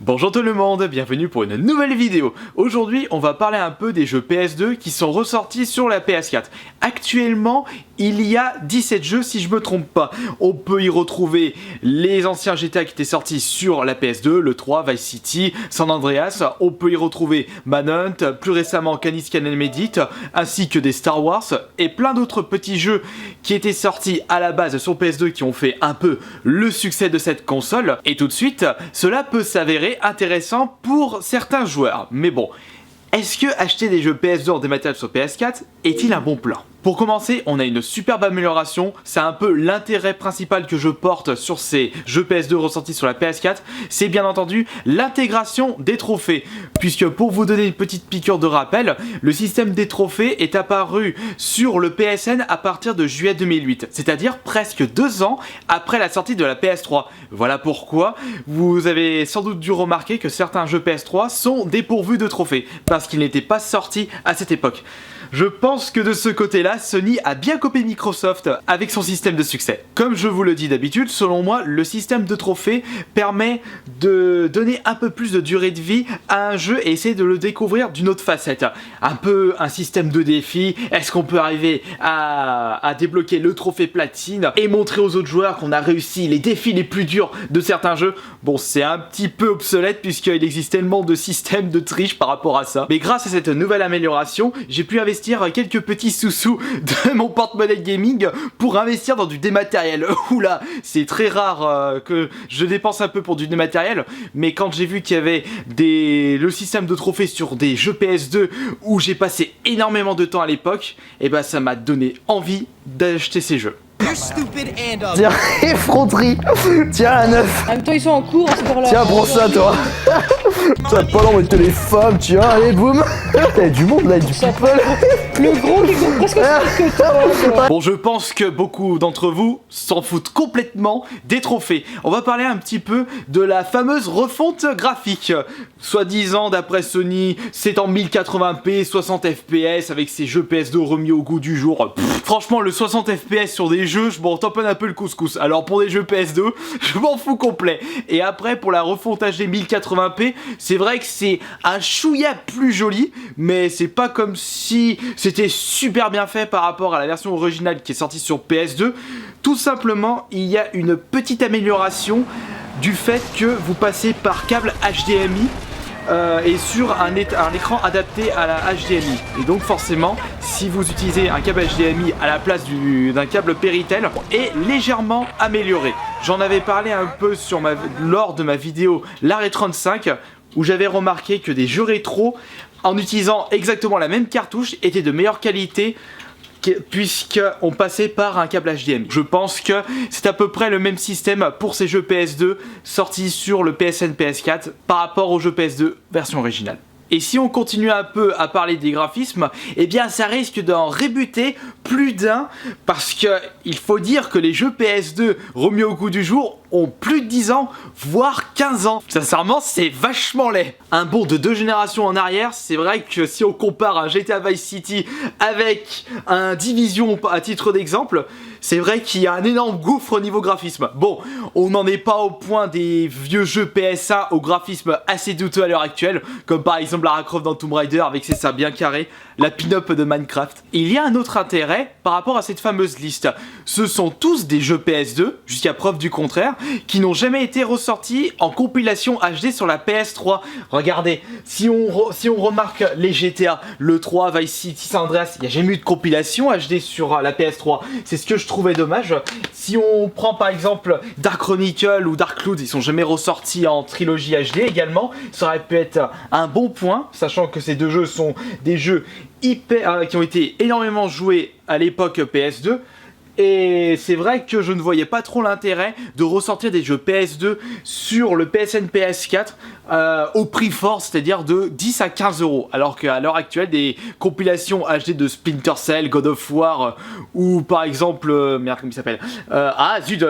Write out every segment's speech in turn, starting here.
Bonjour tout le monde, bienvenue pour une nouvelle vidéo. Aujourd'hui, on va parler un peu des jeux PS2 qui sont ressortis sur la PS4. Actuellement, il y a 17 jeux si je me trompe pas. On peut y retrouver les anciens GTA qui étaient sortis sur la PS2, le 3, Vice City, San Andreas. On peut y retrouver Manhunt, plus récemment Canis Can Medit, ainsi que des Star Wars et plein d'autres petits jeux qui étaient sortis à la base sur PS2 qui ont fait un peu le succès de cette console. Et tout de suite, cela peut s'avérer intéressant pour certains joueurs. Mais bon, est-ce que acheter des jeux PS2 en dématériel sur PS4 est-il un bon plan ? Pour commencer, on a une superbe amélioration, c'est un peu l'intérêt principal que je porte sur ces jeux PS2 ressortis sur la PS4, c'est bien entendu l'intégration des trophées, puisque pour vous donner une petite piqûre de rappel, le système des trophées est apparu sur le PSN à partir de juillet 2008, c'est-à-dire presque 2 ans après la sortie de la PS3. Voilà pourquoi vous avez sans doute dû remarquer que certains jeux PS3 sont dépourvus de trophées, parce qu'ils n'étaient pas sortis à cette époque. Je pense que de ce côté-là, Sony a bien copié Microsoft avec son système de succès. Comme je vous le dis d'habitude, selon moi, le système de trophées permet de donner un peu plus de durée de vie à un jeu et essayer de le découvrir d'une autre facette. Un peu un système de défi, est-ce qu'on peut arriver à débloquer le trophée platine et montrer aux autres joueurs qu'on a réussi les défis les plus durs de certains jeux. Bon, c'est un petit peu obsolète puisqu'il existe tellement de systèmes de triche par rapport à ça. Mais grâce à cette nouvelle amélioration, j'ai pu investir quelques petits sous-sous de mon porte-monnaie gaming pour investir dans du dématériel. Oula, c'est très rare que je dépense un peu pour du dématériel, mais quand j'ai vu qu'il y avait le système de trophées sur des jeux PS2 où j'ai passé énormément de temps à l'époque, et bah ça m'a donné envie d'acheter ces jeux. Tiens, effronterie. Tiens, la neuf. En même temps, ils sont en cours à ce sport-là. Tiens, prends ça, toi. T'as pas l'embêter les femmes, tiens, allez, boum. T'as du monde là, du people. Le gros qui court presque aussi vite que toi. Bon, je pense que beaucoup d'entre vous s'en foutent complètement des trophées. On va parler un petit peu de la fameuse refonte graphique. Soi-disant, d'après Sony, c'est en 1080p, 60 fps avec ces jeux PS2 remis au goût du jour. Franchement, le 60 fps sur des jeux, je m'en tamponne un peu le couscous. Alors pour des jeux PS2, je m'en fous complet. Et après, pour la refonte HD 1080p, c'est vrai que c'est un chouïa plus joli, mais c'est pas comme si c'était super bien fait par rapport à la version originale qui est sortie sur PS2. Tout simplement, il y a une petite amélioration du fait que vous passez par câble HDMI et sur un écran adapté à la HDMI. Et donc forcément, si vous utilisez un câble HDMI à la place d'un câble Péritel, est légèrement amélioré. J'en avais parlé un peu lors de ma vidéo l'Arrêt 35, où j'avais remarqué que des jeux rétro, en utilisant exactement la même cartouche, étaient de meilleure qualité puisqu'on passait par un câble HDMI. Je pense que c'est à peu près le même système pour ces jeux PS2 sortis sur le PSN PS4 par rapport aux jeux PS2 version originale. Et si on continue un peu à parler des graphismes, eh bien ça risque d'en rebuter plus d'un, parce que il faut dire que les jeux PS2 remis au goût du jour ont plus de 10 ans, voire 15 ans. Sincèrement, c'est vachement laid. Un bond de 2 générations en arrière, c'est vrai que si on compare un GTA Vice City avec un Division à titre d'exemple, c'est vrai qu'il y a un énorme gouffre au niveau graphisme. Bon, on n'en est pas au point des vieux jeux PS1 au graphisme assez douteux à l'heure actuelle, comme par exemple Lara Croft dans Tomb Raider avec ses seins bien carrés, la pin-up de Minecraft. Et il y a un autre intérêt par rapport à cette fameuse liste. Ce sont tous des jeux PS2, jusqu'à preuve du contraire, qui n'ont jamais été ressortis en compilation HD sur la PS3. Regardez, si on remarque les GTA, le 3, Vice City, San Andreas, il n'y a jamais eu de compilation HD sur la PS3. C'est ce que je trouvais dommage. Si on prend par exemple Dark Chronicle ou Dark Cloud, ils sont jamais ressortis en trilogie HD également. Ça aurait pu être un bon point, sachant que ces deux jeux sont des jeux qui ont été énormément joués à l'époque PS2. Et c'est vrai que je ne voyais pas trop l'intérêt de ressortir des jeux PS2 sur le PSN PS4 au prix fort, c'est-à-dire de 10 à 15 €. Alors qu'à l'heure actuelle, des compilations HD de Splinter Cell, God of War ou par exemple, merde, comment il s'appelle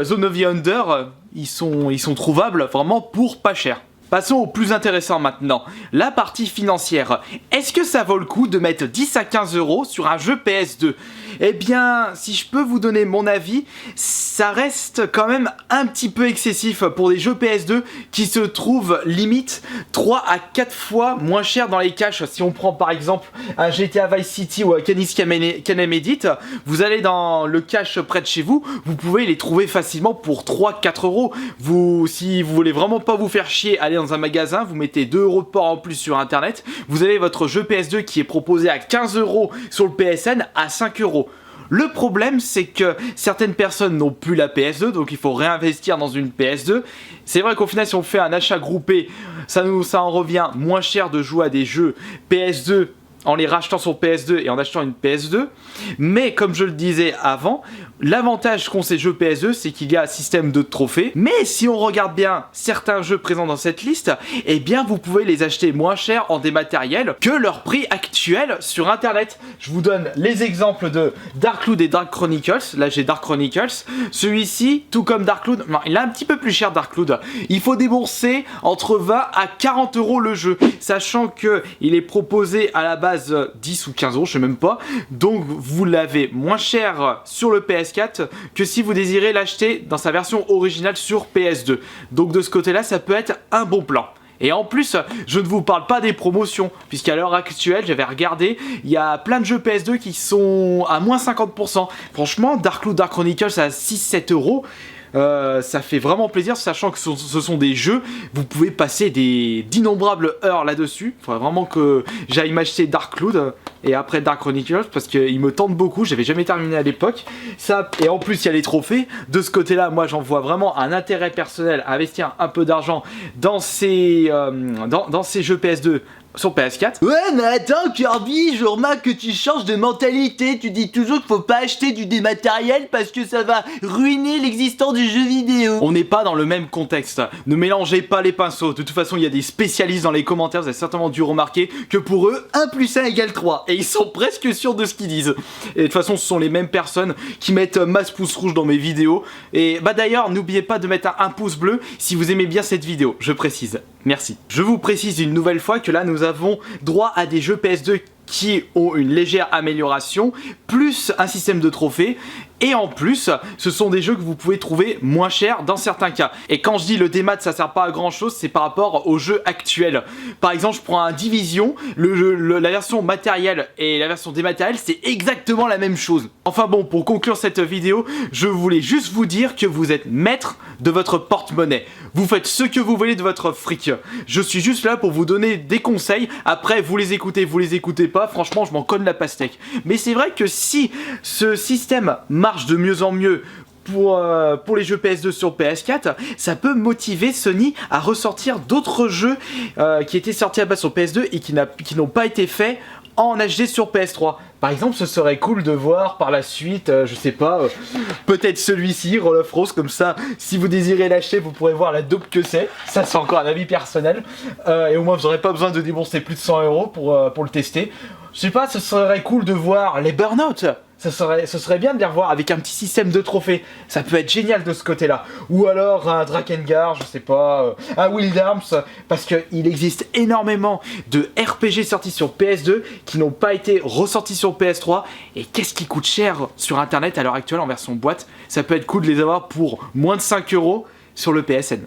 Zone of the Under, ils sont trouvables vraiment pour pas cher. Passons au plus intéressant maintenant, la partie financière. Est-ce que ça vaut le coup de mettre 10 à 15 € sur un jeu PS2 ? Eh bien, si je peux vous donner mon avis, ça reste quand même un petit peu excessif pour des jeux PS2 qui se trouvent limite 3 à 4 fois moins cher dans les caches. Si on prend par exemple un GTA Vice City ou un Canis Canem Edit, vous allez dans le cache près de chez vous, vous pouvez les trouver facilement pour 3-4 €. Si vous voulez vraiment pas vous faire chier, allez dans un magasin, vous mettez 2 € de port en plus sur internet, vous avez votre jeu PS2 qui est proposé à 15 € sur le PSN à 5 €. Le problème, c'est que certaines personnes n'ont plus la PS2, donc il faut réinvestir dans une PS2. C'est vrai qu'au final, si on fait un achat groupé, ça en revient moins cher de jouer à des jeux PS2 en les rachetant sur PS2 et en achetant une PS2. Mais comme je le disais avant, l'avantage qu'ont ces jeux PS2, c'est qu'il y a un système de trophées. Mais si on regarde bien certains jeux présents dans cette liste, eh bien vous pouvez les acheter moins cher en dématériel que leur prix actuel sur internet. Je vous donne les exemples de Darklood et Dark Chronicles. Là j'ai Dark Chronicles. Celui-ci, tout comme Darklood, il est un petit peu plus cher Darklood. Il faut débourser entre 20 à 40 € le jeu, sachant que il est proposé à la base 10 ou 15 €, je sais même pas. Donc vous l'avez moins cher sur le PS4 que si vous désirez l'acheter dans sa version originale sur PS2. Donc de ce côté-là, ça peut être un bon plan. Et en plus, je ne vous parle pas des promotions, puisqu'à l'heure actuelle, j'avais regardé, il y a plein de jeux PS2 qui sont à moins 50%. Franchement, Darklood, Dark Chronicles à 6-7 €. Ça fait vraiment plaisir, sachant que ce sont des jeux, vous pouvez passer d'innombrables heures là-dessus. Il faudrait vraiment que j'aille m'acheter Darklood et après Dark Chronicles parce qu'il me tente beaucoup, j'avais jamais terminé à l'époque. Et en plus il y a les trophées, de ce côté-là, moi j'en vois vraiment un intérêt personnel à investir un peu d'argent dans ces jeux PS2 sur PS4. Ouais, mais attends, Kirby, je remarque que tu changes de mentalité. Tu dis toujours qu'il faut pas acheter du dématériel parce que ça va ruiner l'existence du jeu vidéo. On n'est pas dans le même contexte. Ne mélangez pas les pinceaux. De toute façon, il y a des spécialistes dans les commentaires. Vous avez certainement dû remarquer que pour eux, 1 + 1 = 3. Et ils sont presque sûrs de ce qu'ils disent. Et de toute façon, ce sont les mêmes personnes qui mettent masse pouce rouge dans mes vidéos. Et bah d'ailleurs, n'oubliez pas de mettre un pouce bleu si vous aimez bien cette vidéo. Je précise. Merci. Je vous précise une nouvelle fois que là, nous avons droit à des jeux PS2 qui ont une légère amélioration, plus un système de trophées. Et en plus, ce sont des jeux que vous pouvez trouver moins cher dans certains cas. Et quand je dis le démat, ça sert pas à grand chose, c'est par rapport aux jeux actuels. Par exemple, je prends un Division, la version matérielle et la version dématérielle, c'est exactement la même chose. Enfin bon, pour conclure cette vidéo, je voulais juste vous dire que vous êtes maître de votre porte-monnaie. Vous faites ce que vous voulez de votre fric. Je suis juste là pour vous donner des conseils. Après, vous les écoutez pas, franchement, je m'en cogne la pastèque. Mais c'est vrai que si ce système marche de mieux en mieux pour les jeux PS2 sur PS4, ça peut motiver Sony à ressortir d'autres jeux qui étaient sortis à base sur PS2 et qui n'ont pas été faits en HD sur PS3. Par exemple, ce serait cool de voir par la suite, je sais pas, peut-être celui-ci, Roll of Rose, comme ça, si vous désirez l'acheter, vous pourrez voir la dope que c'est. Ça, c'est encore un avis personnel. Et au moins, vous n'aurez pas besoin de débourser plus de 100 € pour le tester. Je sais pas, ce serait cool de voir les Burnout. Ce serait bien de les revoir avec un petit système de trophées. Ça peut être génial de ce côté-là. Ou alors un Drakengard, je sais pas, un Wild Arms, parce qu'il existe énormément de RPG sortis sur PS2 qui n'ont pas été ressortis sur PS3. Et qu'est-ce qui coûte cher sur internet à l'heure actuelle en version boîte? Ça peut être cool de les avoir pour moins de 5 € sur le PSN.